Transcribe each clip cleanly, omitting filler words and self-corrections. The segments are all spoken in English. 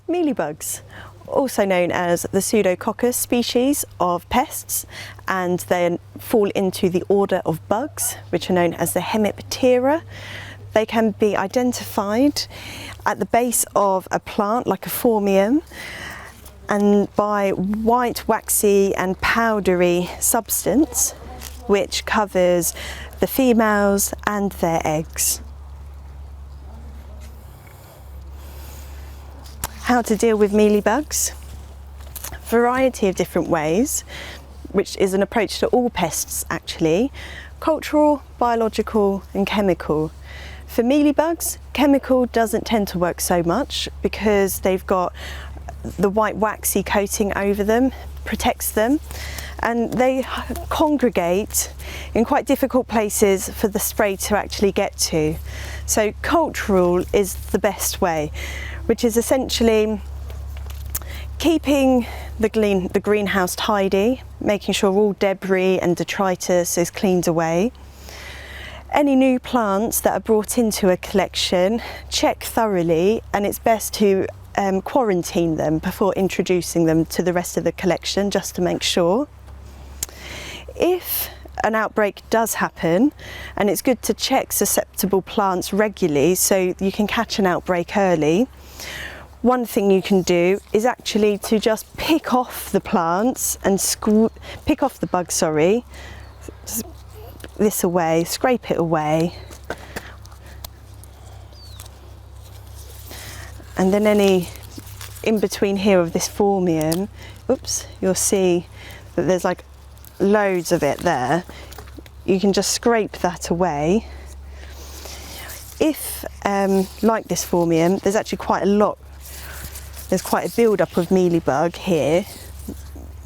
Mealy bugs, also known as the Pseudococcus species of pests, and they fall into the order of bugs, which are known as the Hemiptera. They can be identified at the base of a plant like a phormium, and by white, waxy and powdery substance which covers the females and their eggs. How to deal with mealy bugs? Variety of different ways, which is an approach to all pests actually: cultural, biological and chemical. For mealy bugs, chemical doesn't tend to work so much because they've got the white waxy coating over them, protects them, and they congregate in quite difficult places for the spray to actually get to. So cultural is the best way, which is essentially keeping the greenhouse tidy, making sure all debris and detritus is cleaned away. Any new plants that are brought into a collection, check thoroughly, and it's best to quarantine them before introducing them to the rest of the collection, just to make sure. If an outbreak does happen, and it's good to check susceptible plants regularly so you can catch an outbreak early, one thing you can do is actually to just pick off the plants and pick off the bug, this away, scrape it away, and then any in between here of this phormium, you'll see that there's like loads of it there. You can just scrape that away. If like this phormium, there's actually quite a lot, there's quite a build-up of mealy bug here,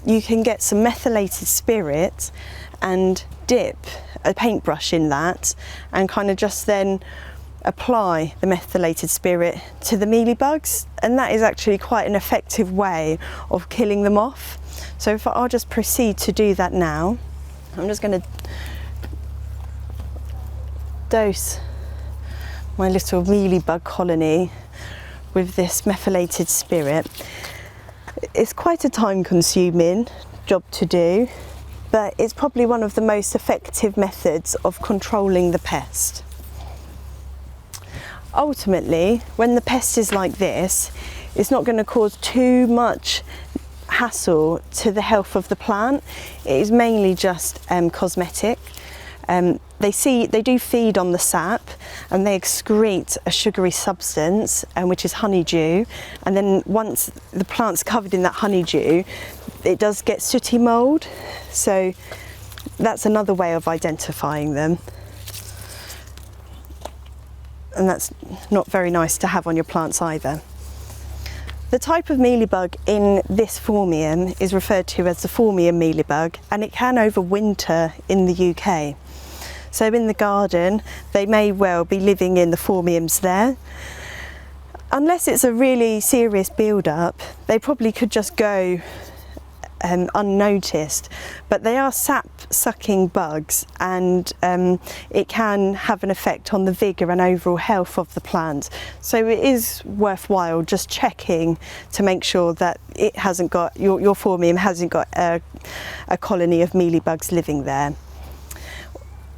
you can get some methylated spirit and dip a paintbrush in that and kind of just then apply the methylated spirit to the mealy bugs, and that is actually quite an effective way of killing them off. So if I'll just proceed to do that now, I'm just going to dose my little mealy bug colony with this methylated spirit. It's quite a time-consuming job to do, but it's probably one of the most effective methods of controlling the pest. Ultimately, when the pest is like this, it's not going to cause too much hassle to the health of the plant. It is mainly just cosmetic. They do feed on the sap, and they excrete a sugary substance, which is honeydew, and then once the plant's covered in that honeydew, it does get sooty mould, so that's another way of identifying them, and that's not very nice to have on your plants either. The type of mealybug in this phormium is referred to as the phormium mealybug, and it can overwinter in the UK. So in the garden, they may well be living in the phormiums there. Unless it's a really serious build-up, they probably could just go unnoticed, but they are sap-sucking bugs, and it can have an effect on the vigour and overall health of the plant. So it is worthwhile just checking to make sure that it hasn't got, your phormium hasn't got a colony of mealybugs living there.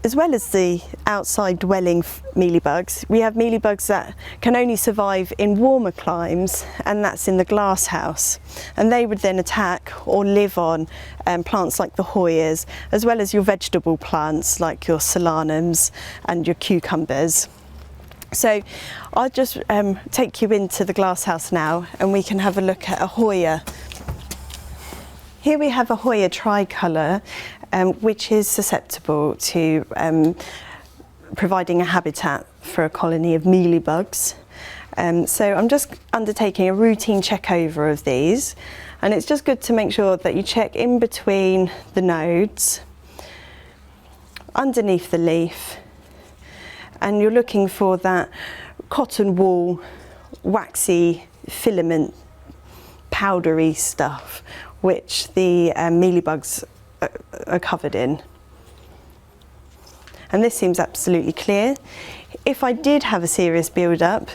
As well as the outside dwelling mealybugs, we have mealybugs that can only survive in warmer climes, and that's in the glass house. And they would then attack or live on plants like the Hoyas, as well as your vegetable plants like your solanums and your cucumbers. So I'll just take you into the glass house now, and we can have a look at a Hoya. Here we have a Hoya tricolour, which is susceptible to providing a habitat for a colony of mealybugs. So I'm just undertaking a routine check over of these, and it's just good to make sure that you check in between the nodes, underneath the leaf, and you're looking for that cotton wool, waxy filament, powdery stuff, which the mealybugs are covered in. And this seems absolutely clear. If I did have a serious build-up,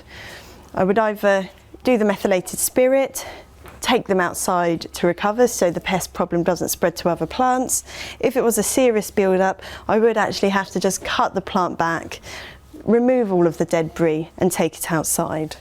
I would either do the methylated spirit, take them outside to recover so the pest problem doesn't spread to other plants. If it was a serious build-up, I would actually have to just cut the plant back, remove all of the debris and take it outside.